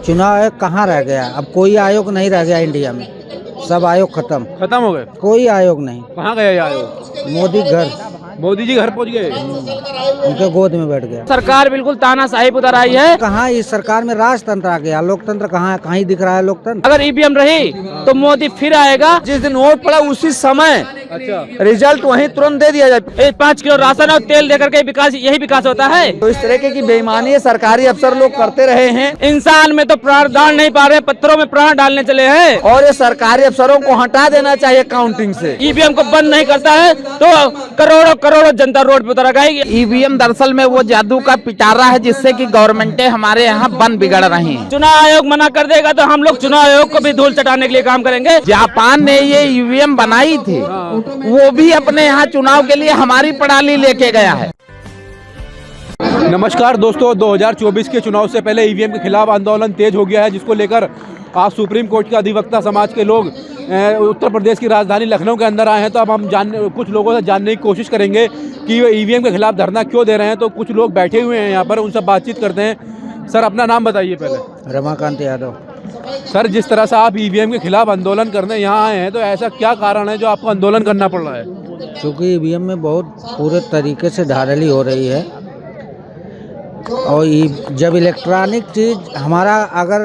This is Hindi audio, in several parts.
चुनाव आयोग कहाँ रह गया? अब कोई आयोग नहीं रह गया इंडिया में, सब आयोग खत्म हो गए। कोई आयोग नहीं। कहाँ गया ये आयोग? मोदी घर, मोदी जी घर पहुँच गए। उनके गोद में बैठ गया। सरकार बिल्कुल तानाशाही पर उतर आई है। कहाँ इस सरकार में राजतंत्र आ गया, लोकतंत्र कहाँ है? कहीं दिख रहा है लोकतंत्र? अगर ईवीएम रही तो मोदी फिर आएगा। जिस दिन वोट पड़ा उसी समय अच्छा, रिजल्ट वहीं तुरंत दे दिया जाए। 5 किलो राशन और तेल देकर के विकास, यही विकास होता है। तो इस तरह की बेईमानी सरकारी अफसर लोग करते रहे हैं इंसान में तो प्राण डाल नहीं पा रहे, पत्थरों में प्राण डालने चले हैं। और ये सरकारी अफसरों को हटा देना चाहिए काउंटिंग से। ईवीएम को बंद नहीं करता है तो करोड़ों करोड़ों जनता रोड पे उतर आएगी। ईवीएम दरअसल में वो जादू का पिटारा है जिससे कि गवर्नमेंटें हमारे यहाँ बन बिगड़ रही हैं। चुनाव आयोग मना कर देगा तो हम लोग चुनाव आयोग को भी धूल चटाने के लिए काम करेंगे। जापान ने ये ईवीएम बनाई थी, वो भी अपने यहाँ चुनाव के लिए हमारी प्रणाली लेके गया है। नमस्कार दोस्तों, 2024 के चुनाव से पहले ईवीएम के खिलाफ आंदोलन तेज हो गया है, जिसको लेकर आज सुप्रीम कोर्ट के अधिवक्ता समाज के लोग उत्तर प्रदेश की राजधानी लखनऊ के अंदर आए हैं। तो अब हम कुछ लोगों से जानने की कोशिश करेंगे कि वे ईवीएम के खिलाफ धरना क्यों दे रहे हैं। तो कुछ लोग बैठे हुए हैं यहाँ पर, उनसे बातचीत करते हैं। सर, अपना नाम बताइए पहले। रमाकांत यादव। सर, जिस तरह से आप ईवीएम के खिलाफ आंदोलन करने यहाँ आए हैं, तो ऐसा क्या कारण है जो आपको आंदोलन करना पड़ रहा है? क्योंकि ईवीएम में बहुत पूरे तरीके से धांधली हो रही है। और जब इलेक्ट्रॉनिक चीज़ हमारा अगर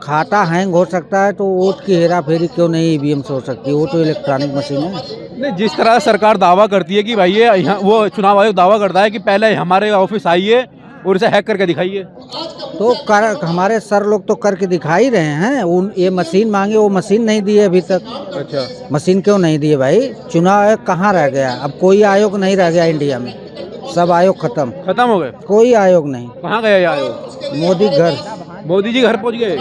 खाता हैंग हो सकता है तो वोट की हेरा फेरी क्यों नहीं ईवीएम से हो सकती? वो तो इलेक्ट्रॉनिक मशीन है। नहीं, जिस तरह सरकार दावा करती है कि भाई ये वो चुनाव आयोग दावा करता है कि पहले हमारे ऑफिस आइए और इसे हैक करके दिखाइए, तो हमारे सर लोग तो करके दिखाई रहे हैं। ये मशीन मांगे, वो मशीन नहीं दी है अभी तक। अच्छा, मशीन क्यों नहीं दी है भाई? चुनाव आयोग कहाँ रह गया? अब कोई आयोग नहीं रह गया इंडिया में, सब आयोग खत्म हो गए। कोई आयोग नहीं। कहाँ गया ये आयोग? मोदी घर, मोदी जी घर पहुँच गए।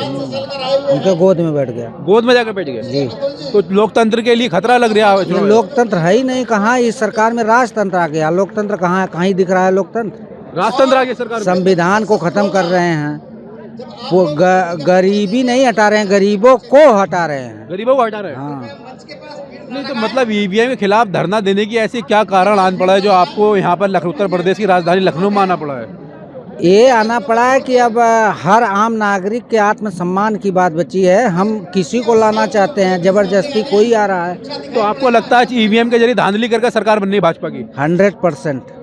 उनके गोद में बैठ गया। गोद में जाकर बैठ गए जी। तो लोकतंत्र के लिए खतरा लग रहा है? लोकतंत्र है ही नहीं। कहाँ इस सरकार में राजतंत्र आ गया, लोकतंत्र कहाँ है? कहीं दिख रहा है लोकतंत्र? राजतंत्र आ गया सरकार। संविधान को खत्म कर रहे हैं। वो गरीबी नहीं हटा रहे हैं, गरीबों को हटा रहे हैं। गरीबों को हटा रहे हैं। हाँ। नहीं, तो मतलब ईवीएम के खिलाफ धरना देने की ऐसी क्या कारण आन पड़ा है जो आपको यहाँ पर उत्तर प्रदेश की राजधानी लखनऊ में आना पड़ा है? ये आना पड़ा है कि अब हर आम नागरिक के आत्मसम्मान की बात बची है। हम किसी को लाना चाहते हैं, जबरदस्ती कोई आ रहा है। तो आपको लगता है कि ईवीएम के जरिए धांधली करके सरकार बननी है भाजपा की? 100%।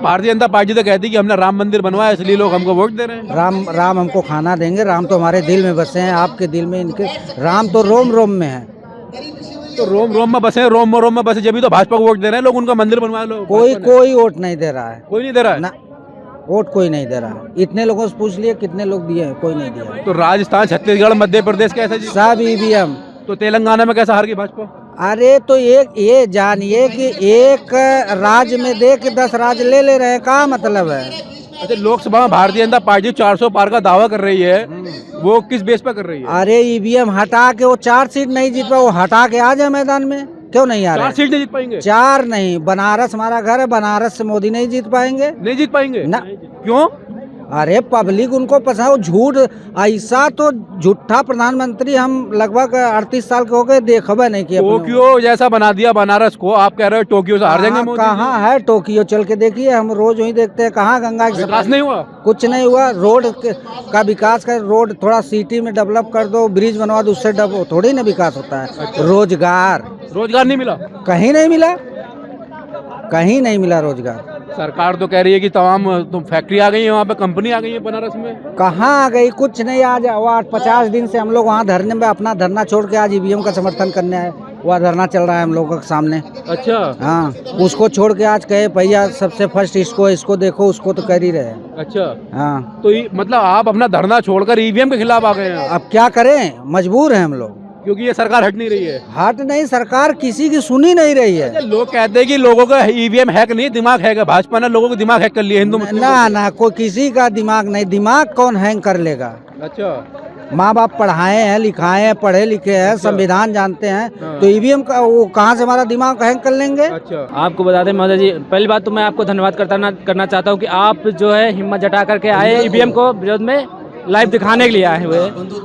भारतीय जनता पार्टी तो कहती है कि हमने राम मंदिर बनवाया इसलिए लोग हमको वोट दे रहे हैं। राम हमको खाना देंगे। राम तो हमारे दिल में बसे हैं, आपके दिल में, इनके। राम तो रोम रोम में है। तो रोम में बसे, रोम में बसे, जब भी तो भाजपा को वोट दे रहे हैं लोग, उनका मंदिर बनवा लो। कोई वोट नहीं दे रहा है। कोई नहीं दे रहा है ना, वोट कोई नहीं दे रहा है। इतने लोगों से पूछ लिए कितने लोग दिए हैं, कोई नहीं दिया। तो राजस्थान, छत्तीसगढ़, मध्य प्रदेश कैसे जी? सब ईवीएम। तो तेलंगाना में कैसा हार गई भाजपा? अरे तो ये जानिए कि एक राज्य में दे के 10 राज्य ले रहे हैं, क्या मतलब है? अच्छा, लोकसभा में भारतीय जनता पार्टी 400 पार का दावा कर रही है, वो किस बेस पर कर रही है? अरे ईवीएम हटा के वो 4 सीट नहीं जीत पाए, वो हटा के आ जाए मैदान में। क्यों नहीं आ रहे? 4 सीट नहीं जीत पाएंगे? 4 नहीं, बनारस हमारा घर है, बनारस से मोदी नहीं जीत पाएंगे। नहीं जीत पाएंगे ना। क्यों? अरे पब्लिक उनको पसंद, वो झूठ। ऐसा तो झूठा प्रधानमंत्री हम लगभग 38 साल के हो गए, देखबे नहीं किया। टोक्यो जैसा बना दिया बनारस को, आप कह रहे हो टोक्यो से हार जाएंगे मोदी? कहाँ है टोक्यो? चल के देखिए, हम रोज वही देखते हैं। कहाँ गंगा की विकास नहीं हुआ? कुछ नहीं हुआ। रोड का विकास कर, रोड थोड़ा सिटी में डेवलप कर दो, ब्रिज बनवा दो, उससे थोड़ी ना विकास होता है। अच्छा। रोजगार नहीं मिला? कहीं नहीं मिला, कहीं नहीं मिला रोजगार। सरकार तो कह रही है कि तमाम फैक्ट्री आ गई है, वहाँ पे कंपनी आ गई है बनारस में। कहाँ आ गई? कुछ नहीं। आज 50 दिन से हम लोग वहाँ धरने में, अपना धरना छोड़ के आज ईवीएम का समर्थन करने आए। वह धरना चल रहा है हम लोगों के सामने। अच्छा। हाँ, उसको छोड़ के आज कहे भैया सबसे फर्स्ट इसको देखो, उसको तो कर ही रहे हैं। अच्छा। हाँ, तो मतलब आप अपना धरना छोड़कर ईवीएम के खिलाफ आ गए हैं? अब क्या करें, मजबूर हैं हम लोग, क्योंकि ये सरकार हट नहीं रही है। हट नहीं, सरकार किसी की सुनी नहीं रही है। लोग कहते हैं कि लोगों का ईवीएम हैक नहीं, दिमाग हैक है। भाजपा ने लोगों को दिमाग हैक कर लिया, हिंदू मुस्लिम। ना, कोई किसी का दिमाग नहीं। दिमाग कौन हैंग कर लेगा? अच्छा। माँ बाप पढ़ाए हैं, लिखाए हैं, पढ़े लिखे हैं, संविधान जानते हैं, तो ईवीएम का वो कहाँ से हमारा दिमाग हैंग कर लेंगे? अच्छा। आपको बता दें महोदय जी, पहली बात तो मैं आपको धन्यवाद करना चाहता हूँ कि आप जो है हिम्मत जुटा करके आए, ईवीएम को विरोध में लाइव दिखाने के लिए आए हुए।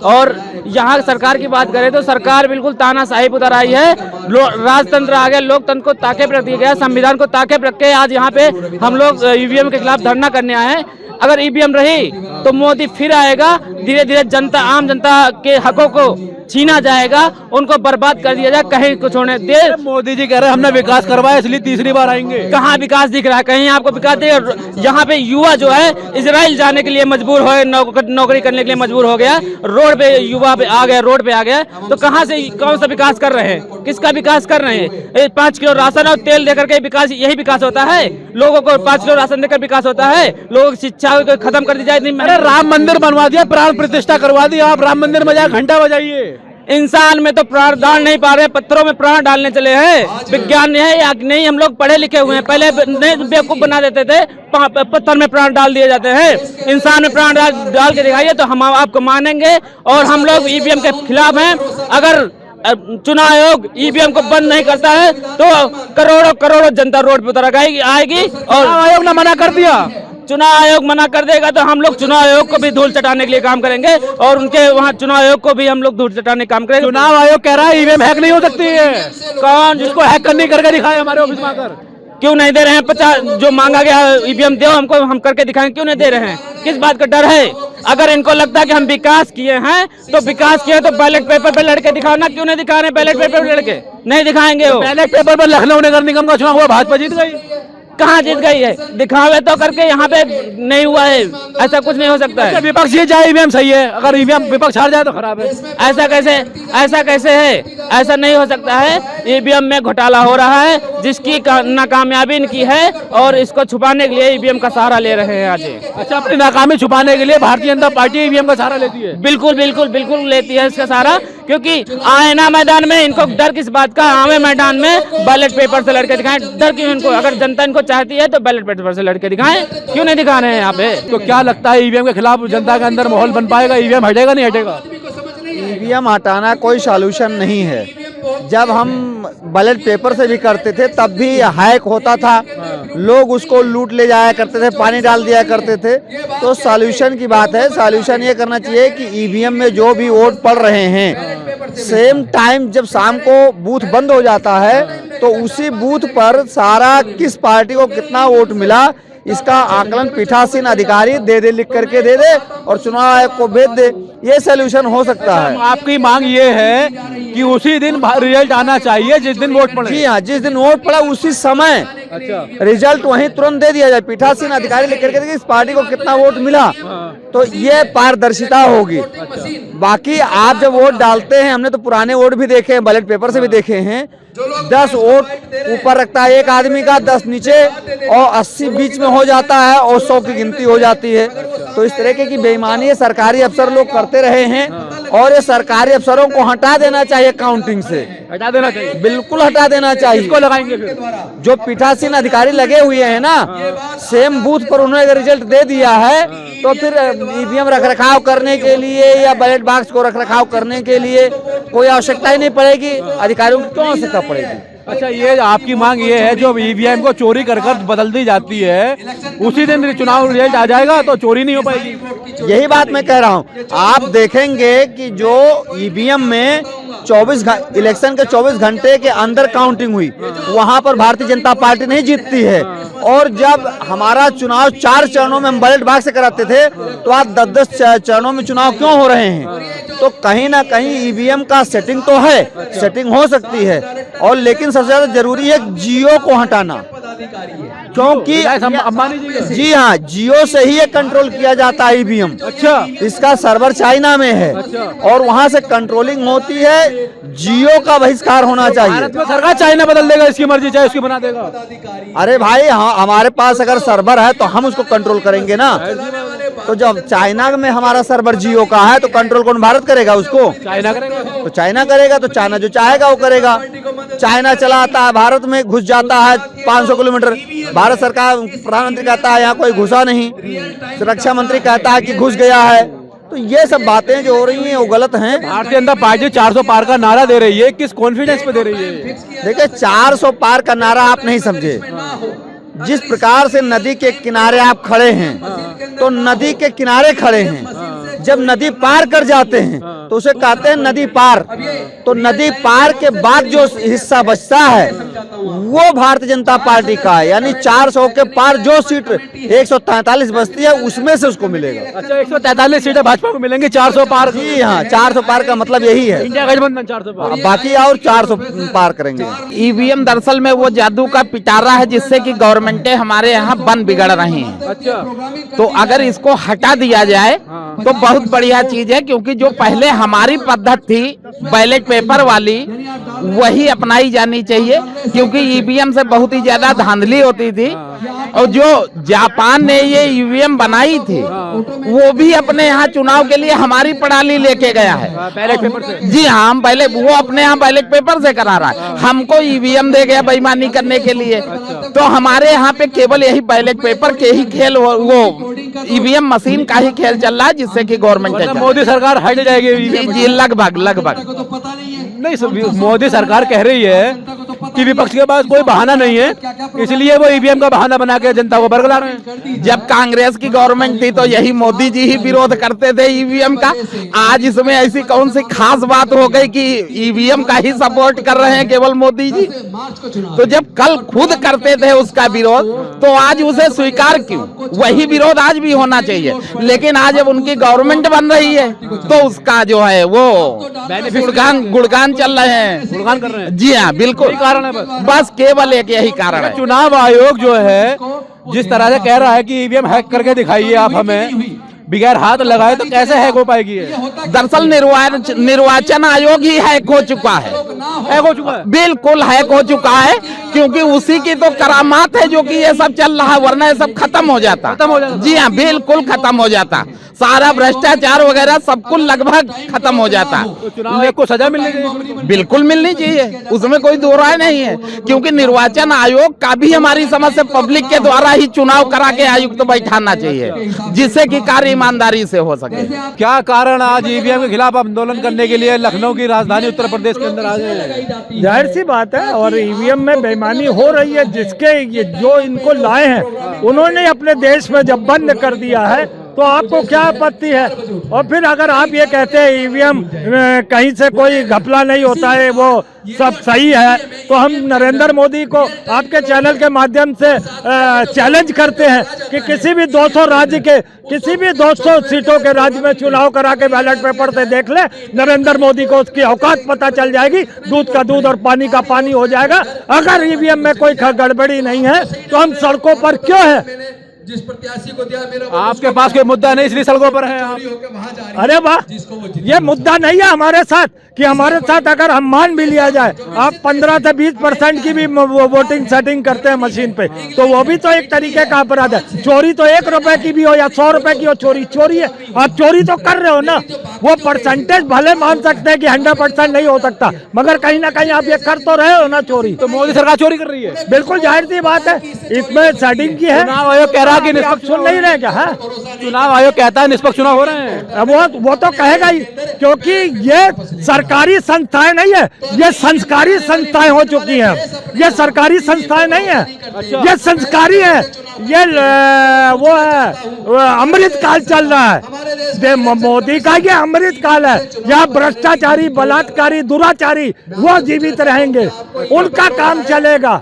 और यहाँ सरकार की बात करें तो सरकार बिल्कुल तानाशाही पर उतर आई है। राजतंत्र आ गया, लोकतंत्र को ताके पर रख दिया गया, संविधान को ताके पर रख के आज यहाँ पे हम लोग ईवीएम के खिलाफ धरना करने आए हैं। अगर ईवीएम रही तो मोदी फिर आएगा, धीरे धीरे जनता, आम जनता के हकों को छीना जाएगा, उनको बर्बाद कर दिया जाएगा, कहीं कुछ होने दे। मोदी जी कह रहे हैं हमने विकास करवाया इसलिए तीसरी बार आएंगे। कहाँ विकास दिख रहा है? कहीं आपको विकास दिख? यहाँ पे युवा जो है इजराइल जाने के लिए मजबूर हो, नौकरी करने के लिए मजबूर हो गया, रोड पे युवा पे आ गया, रोड पे आ गया, तो कहाँ से कौन सा विकास कर रहे हैं? किसका विकास कर रहे हैं? 5 किलो राशन और तेल देकर के विकास, यही विकास होता है? लोगों को 5 किलो राशन देकर विकास होता है? लोगों की शिक्षा को खत्म कर दी जाए? अरे राम मंदिर बनवा दिया, प्राण प्रतिष्ठा करवा दी, आप राम मंदिर में जाए घंटा बजाइए। इंसान में तो प्राण डाल नहीं पा रहे, पत्थरों में प्राण डालने चले हैं। विज्ञान है या नहीं? हम लोग पढ़े लिखे हुए हैं, पहले नहीं बेवकूफ बना देते थे, पत्थर में प्राण डाल दिए जाते हैं। इंसान में प्राण डाल के दिखाइए तो हम आपको मानेंगे। और हम लोग ईवीएम के खिलाफ हैं। अगर चुनाव आयोग ईवीएम को बंद नहीं करता है तो करोड़ों करोड़ों जनता रोड पर उतर आएगी। और आयोग ने मना कर दिया, चुनाव आयोग मना कर देगा तो हम लोग चुनाव आयोग को भी धूल चटाने के लिए काम करेंगे, और उनके वहाँ चुनाव आयोग को भी हम लोग धूल चटाने का काम करेंगे। चुनाव आयोग कह रहा है ईवीएम हैक नहीं हो सकती है। कौन? जिसको हैक करने करके दिखाए हमारे ऑफिस में आकर। क्यों नहीं दे रहे हैं? 50 जो मांगा गया ईवीएम दो हमको, हम करके दिखाएंगे। क्यों नहीं दे रहे हैं? किस बात का डर है? अगर इनको लगता है कि हम विकास किए हैं तो विकास किए तो बैलेट पेपर पे लड़के दिखाओ ना। क्यों नहीं दिखा रहे? बैलेट पेपर पे लड़के नहीं दिखाएंगे। वो बैलेट पेपर पर लखनऊ नगर निगम का चुनाव हुआ, भाजपा जीत गई। कहाँ जीत गई है? दिखावे तो करके यहाँ पे नहीं हुआ है। ऐसा कुछ नहीं हो सकता है। विपक्ष ये जाए ईवीएम सही है, अगर ईवीएम विपक्ष हार जाए तो खराब है। ऐसा कैसे है? ऐसा नहीं हो सकता है। ईवीएम में घोटाला हो रहा है, जिसकी नाकामयाबी इनकी है, और इसको छुपाने के लिए ईवीएम का सहारा ले रहे हैं आज। अच्छा, अपनी नाकामी छुपाने के लिए भारतीय जनता पार्टी ईवीएम का सहारा लेती है? बिल्कुल बिल्कुल बिल्कुल लेती है इसका सहारा, क्योंकि आए ना मैदान में, इनको डर किस बात का? आवे मैदान में बैलेट पेपर से लड़के दिखाएं। डर क्यों इनको? अगर जनता इनको चाहती है तो बैलेट पेपर से लड़के दिखाएं। क्यों नहीं दिखा रहे हैं यहाँ पे? तो क्या लगता है ईवीएम के खिलाफ जनता के अंदर माहौल बन पाएगा? ईवीएम हटेगा नहीं हटेगा? ईवीएम हटाना कोई सॉल्यूशन नहीं है। जब हम बैलेट पेपर से भी करते थे तब भी हैक होता था, लोग उसको लूट ले जाया करते थे, पानी डाल दिया करते थे। तो सॉल्यूशन की बात है, सॉल्यूशन ये करना चाहिए कि ईवीएम में जो भी वोट पड़ रहे हैं, सेम टाइम जब शाम को बूथ बंद हो जाता है तो उसी बूथ पर सारा किस पार्टी को कितना वोट मिला इसका आकलन पीठासीन अधिकारी दे लिख करके दे दे और चुनाव आयोग को भेज दे। ये सोल्यूशन हो सकता है। आपकी मांग ये है कि उसी दिन रिजल्ट आना चाहिए जिस दिन वोट पड़े? जी हाँ, जिस दिन वोट पड़ा उसी समय अच्छा, रिजल्ट वहीं तुरंत दे दिया जाए। पीठासीन अधिकारी लिख करके इस पार्टी को कितना वोट मिला, तो ये पारदर्शिता होगी। बाकी आप जब वोट डालते हैं, हमने तो पुराने वोट भी देखे हैं, बैलेट पेपर से भी देखे हैं, 10 वोट ऊपर रखता है एक आदमी का, 10 नीचे, और 80 बीच में हो जाता है, और 100 की गिनती हो जाती है। तो इस तरीके की बेईमानी सरकारी अफसर लोग करते रहे हैं, और ये सरकारी अफसरों को हटा देना चाहिए काउंटिंग से। हटा देना चाहिए, बिल्कुल हटा देना चाहिए। इसको लगाएंगे फिर? जो पीठासीन अधिकारी लगे हुए हैं ना, सेम बूथ पर उन्होंने रिजल्ट दे दिया है, तो फिर ईवीएम रखरखाव करने के लिए या बैलेट बॉक्स को रखरखाव करने के लिए कोई आवश्यकता ही नहीं पड़ेगी। अधिकारियों की क्यों आवश्यकता पड़ेगी? अच्छा, ये आपकी मांग ये है जो ईवीएम को चोरी कर बदल दी जाती है, उसी दिन चुनाव रिजल्ट आ जाएगा तो चोरी नहीं हो पाएगी? यही बात मैं कह रहा हूँ। आप देखेंगे कि जो ईवीएम में 24 इलेक्शन के 24 घंटे के अंदर काउंटिंग हुई, वहां पर भारतीय जनता पार्टी नहीं जीतती है। और जब हमारा चुनाव 4 चरणों में हम बैलेट बॉक्स से कराते थे, तो आज 10-10 चरणों में चुनाव क्यों हो रहे हैं? तो कहीं ना कहीं ईवीएम का सेटिंग तो है, सेटिंग हो सकती है, और लेकिन सबसे ज्यादा जरूरी है जियो को हटाना, क्योंकि अंबानी जी हाँ, जियो से ही ये कंट्रोल किया जाता है ईवीएम। अच्छा, इसका सर्वर चाइना में है, और वहाँ से कंट्रोलिंग होती है। जियो का बहिष्कार होना चाहिए। भारत में सरकार चाइना बदल देगा, इसकी मर्जी, चाहे उसकी बना देगा। अरे भाई, हमारे पास अगर सर्वर है तो हम उसको कंट्रोल करेंगे ना। तो जब चाइना में हमारा सर्वर जियो का है तो कंट्रोल कौन? भारत करेगा उसको? चाइना करेगा। तो चाइना करेगा, तो चाइना जो चाहेगा वो करेगा। चाइना चला आता है, भारत में घुस जाता है 500 किलोमीटर। भारत सरकार, प्रधानमंत्री कहता है यहाँ कोई घुसा नहीं, रक्षा मंत्री कहता है कि घुस गया है। तो ये सब बातें जो हो रही हैं वो गलत हैं। भारतीय जनता पार्टी 400 पार का नारा दे रही है, किस कॉन्फिडेंस पे दे रही है? देखिए, 400 पार का नारा आप नहीं समझे। जिस प्रकार से नदी के किनारे आप खड़े हैं, तो नदी के किनारे खड़े हैं, जब नदी पार कर जाते हैं तो उसे कहते हैं नदी पार। तो नदी पार के बाद जो हिस्सा बचता है वो भारतीय जनता पार्टी का है, यानी 400 के पार जो सीट 143 बचती है उसमें से उसको मिलेगा। अच्छा, 143 सीटें भाजपा को मिलेंगी, 400 पार। जी हाँ, 400 पार का मतलब यही है, इंडिया गठबंधन 400 पार। बाकी और 400 पार करेंगे। ईवीएम दरअसल में वो जादू का पिटारा है जिससे कि गवर्नमेंटें हमारे यहाँ बन बिगड़ रही हैं। अच्छा, तो अगर इसको हटा दिया जाए तो बहुत बढ़िया चीज है, क्योंकि जो पहले हमारी पद्धति थी बैलेट पेपर वाली वही अपनाई जानी चाहिए, क्योंकि ईवीएम से बहुत ही ज्यादा धांधली होती थी। और जो जापान ने ये ईवीएम बनाई थी वो भी अपने यहाँ चुनाव के लिए हमारी प्रणाली लेके गया है, बैलेट पेपर से। जी हाँ, हम पहले वो अपने यहाँ बैलेट पेपर से करा रहा है, हमको ईवीएम दे गया बेईमानी करने के लिए। तो हमारे यहाँ पे केवल यही बैलेट पेपर के ही खेल, वो ईवीएम मशीन का ही खेल चल रहा है, जिससे कि गवर्नमेंट मोदी सरकार हट जाएगी। जी लगभग नहीं, मोदी सरकार कह रही है कि विपक्ष के पास कोई बहाना नहीं है, इसलिए वो ईवीएम का बहाना बना के जनता को बरगला रहे हैं। जब कांग्रेस की गवर्नमेंट थी तो यही मोदी जी ही विरोध करते थे ईवीएम का। आज इसमें ऐसी कौन सी खास बात हो गई कि ईवीएम का ही सपोर्ट कर रहे हैं केवल मोदी जी? तो जब कल खुद करते थे उसका विरोध तो आज उसे स्वीकार क्यों? वही विरोध आज भी होना चाहिए, लेकिन आज जब उनकी गवर्नमेंट बन रही है तो उसका जो है वो गुणगान चल रहे हैं, गुणगान कर रहे हैं। जी हाँ बिल्कुल, कारण है बस केवल एक यही कारण है। चुनाव आयोग जो है जिस तरह से कह रहा है कि ईवीएम हैक करके दिखाइए आप हमें, बगैर हाथ लगाए, तो कैसे हैक हो पाएगी ये? दरअसल निर्वाचन आयोग ही हैक हो चुका है, हैक हो चुका है, बिल्कुल हैक हो चुका है, क्योंकि उसी की तो करामात है जो कि ये सब चल रहा है, वरना ये सब खत्म हो जाता। जी हाँ बिल्कुल खत्म हो जाता, सारा भ्रष्टाचार वगैरह सब कुछ लगभग खत्म हो जाता। तो चुनाव आयोग को सजा मिलनी चाहिए, बिल्कुल मिलनी चाहिए, उसमें कोई दो राय नहीं है, क्योंकि निर्वाचन आयोग का भी हमारी समझ से पब्लिक के द्वारा ही चुनाव करा के आयुक्त बैठाना चाहिए, जिससे कि कार्य ईमानदारी से हो सके। क्या कारण आज ईवीएम के खिलाफ आंदोलन करने के लिए लखनऊ की राजधानी उत्तर प्रदेश के अंदर आ गए? जाहिर सी बात है, और ईवीएम में बेईमानी हो रही है, जिसके ये जो इनको लाए हैं उन्होंने अपने देश में जब बंद कर दिया है तो आपको क्या आपत्ति है? और फिर अगर आप ये कहते हैं ईवीएम कहीं से कोई घपला नहीं होता है, वो सब सही है, तो हम नरेंद्र मोदी को आपके चैनल के माध्यम से चैलेंज करते हैं कि किसी भी 200 राज्य के किसी भी 200 सीटों के राज्य में चुनाव करा के बैलेट पेपर से देख ले, नरेंद्र मोदी को उसकी औकात पता चल जाएगी, दूध का दूध और पानी का पानी हो जाएगा। अगर ईवीएम में कोई गड़बड़ी नहीं है तो हम सड़कों पर क्यों है? जिस प्रत्याशी को दिया मेरा, आपके पास कोई मुद्दा नहीं इसलिए सड़कों पर है आप। अरे वाह, ये मुद्दा नहीं है हमारे साथ कि हमारे साथ अगर हम मान भी लिया जाए, आप 15 से 20% की भी वोटिंग सेटिंग करते हैं मशीन पे, तो वो भी तो एक तरीके का अपराध है। चोरी तो 1 रुपए की भी हो या 100 रुपए की हो, चोरी है। आप चोरी तो कर रहे हो ना, वो परसेंटेज भले मान सकते हैं कि 100% नहीं हो सकता, मगर कहीं ना कहीं आप ये कर तो रहे हो ना चोरी। तो मोदी सरकार चोरी कर रही है, बिल्कुल जाहिर सी बात है, इसमें सेटिंग की है। चुनाव आयोग कह रहा है कि आप निष्पक्ष सुन नहीं रहे क्या? है, चुनाव आयोग कहता है निष्पक्ष चुनाव हो रहे हैं। वो तो कहेगा ही, क्योंकि ये सरकारी संस्थाएं नहीं है, ये संस्कारी संस्थाएं हो चुकी हैं। ये सरकारी संस्थाएं नहीं है, ये संस्कारी है। ये वो है, अमृत काल चल रहा है मोदी का, ये अमृत काल है। यहाँ भ्रष्टाचारी, बलात्कारी, दुराचारी वो जीवित रहेंगे, उनका काम चलेगा।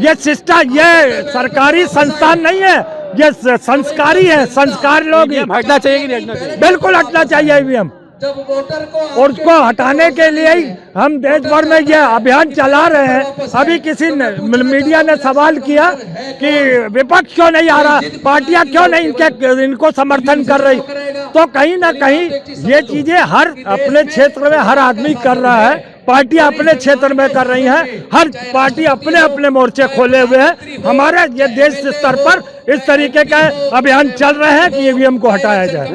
ये सिस्टम, ये सरकारी संस्थान नहीं है, ये संस्कारी है, संस्कार लोग। हटना चाहिए कि नहीं हटना चाहिए? बिल्कुल हटना चाहिए ईवीएम, और उसको हटाने के लिए ही हम देश भर में ये अभियान चला रहे हैं। अभी किसी मीडिया ने सवाल किया कि विपक्ष क्यों नहीं आ रहा, पार्टियां क्यों नहीं इनको समर्थन कर रही, तो कहीं ना कहीं ये चीजें हर अपने क्षेत्र में हर आदमी कर रहा है, पार्टियां अपने क्षेत्र में कर रही हैं, हर पार्टी अपने अपने मोर्चे खोले हुए हैं। हमारे ये देश स्तर पर इस तरीके का अभियान चल रहे हैं कि ईवीएम को हटाया जाए।